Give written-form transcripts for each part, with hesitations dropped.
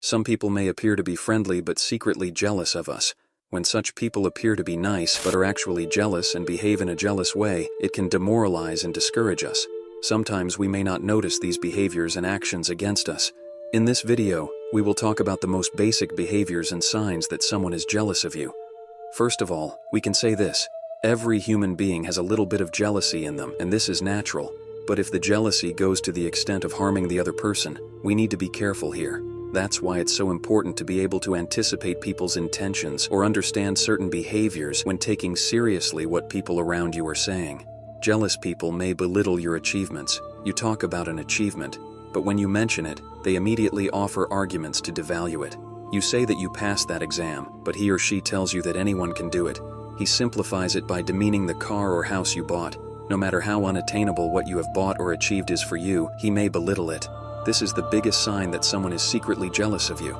Some people may appear to be friendly but secretly jealous of us. When such people appear to be nice but are actually jealous and behave in a jealous way, it can demoralize and discourage us. Sometimes we may not notice these behaviors and actions against us. In this video, we will talk about the most basic behaviors and signs that someone is jealous of you. First of all, we can say this: every human being has a little bit of jealousy in them, and this is natural. But if the jealousy goes to the extent of harming the other person, we need to be careful here. That's why it's so important to be able to anticipate people's intentions or understand certain behaviors when taking seriously what people around you are saying. Jealous people may belittle your achievements. You talk about an achievement, but when you mention it, they immediately offer arguments to devalue it. You say that you passed that exam, but he or she tells you that anyone can do it. He simplifies it by demeaning the car or house you bought. No matter how unattainable what you have bought or achieved is for you, he may belittle it. This is the biggest sign that someone is secretly jealous of you.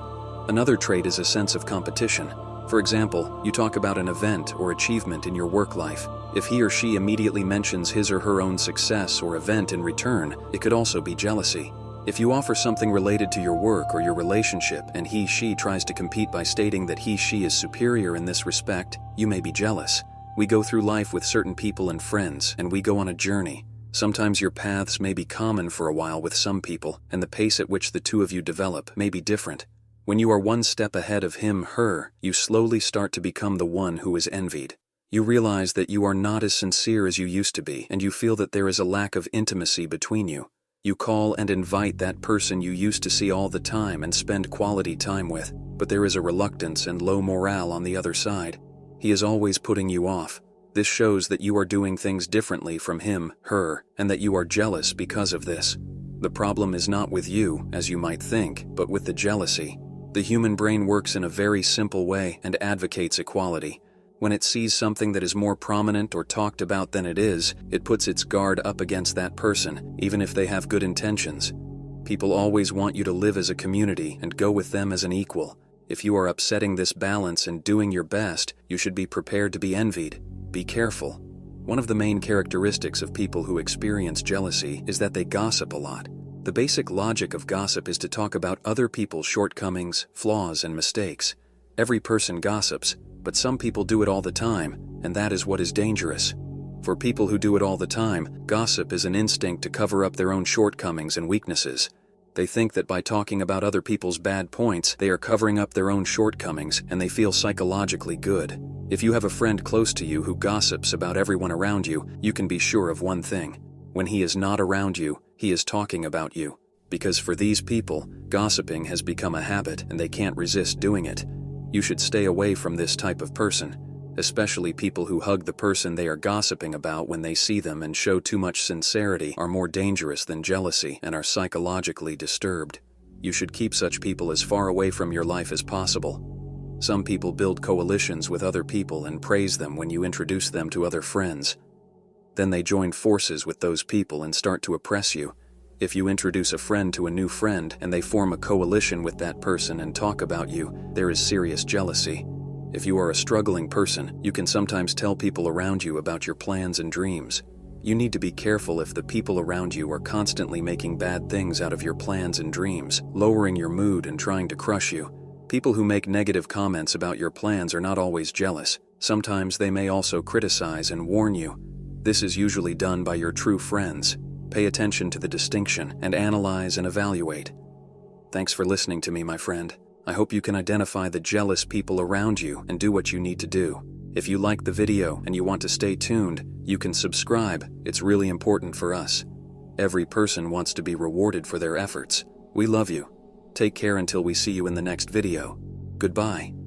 Another trait is a sense of competition. For example, you talk about an event or achievement in your work life. If he or she immediately mentions his or her own success or event in return, it could also be jealousy. If you offer something related to your work or your relationship and he/she tries to compete by stating that he/she is superior in this respect, you may be jealous. We go through life with certain people and friends, and we go on a journey. Sometimes your paths may be common for a while with some people, and the pace at which the two of you develop may be different. When you are one step ahead of him/her, you slowly start to become the one who is envied. You realize that you are not as sincere as you used to be, and you feel that there is a lack of intimacy between you. You call and invite that person you used to see all the time and spend quality time with, but there is a reluctance and low morale on the other side. He is always putting you off. This shows that you are doing things differently from him/her, and that you are jealous because of this. The problem is not with you, as you might think, but with the jealousy. The human brain works in a very simple way and advocates equality. When it sees something that is more prominent or talked about than it is, it puts its guard up against that person, even if they have good intentions. People always want you to live as a community and go with them as an equal. If you are upsetting this balance and doing your best, you should be prepared to be envied. Be careful. One of the main characteristics of people who experience jealousy is that they gossip a lot. The basic logic of gossip is to talk about other people's shortcomings, flaws, and mistakes. Every person gossips, but some people do it all the time, and that is what is dangerous. For people who do it all the time, gossip is an instinct to cover up their own shortcomings and weaknesses. They think that by talking about other people's bad points, they are covering up their own shortcomings, and they feel psychologically good. If you have a friend close to you who gossips about everyone around you, you can be sure of one thing. When he is not around you, he is talking about you. Because for these people, gossiping has become a habit and they can't resist doing it. You should stay away from this type of person, especially people who hug the person they are gossiping about when they see them and show too much sincerity are more dangerous than jealousy and are psychologically disturbed. You should keep such people as far away from your life as possible. Some people build coalitions with other people and praise them when you introduce them to other friends. Then they join forces with those people and start to oppress you. If you introduce a friend to a new friend and they form a coalition with that person and talk about you, there is serious jealousy. If you are a struggling person, you can sometimes tell people around you about your plans and dreams. You need to be careful if the people around you are constantly making bad things out of your plans and dreams, lowering your mood and trying to crush you. People who make negative comments about your plans are not always jealous. Sometimes they may also criticize and warn you. This is usually done by your true friends. Pay attention to the distinction and analyze and evaluate. Thanks for listening to me, my friend. I hope you can identify the jealous people around you and do what you need to do. If you liked the video and you want to stay tuned, you can subscribe. It's really important for us. Every person wants to be rewarded for their efforts. We love you. Take care until we see you in the next video. Goodbye.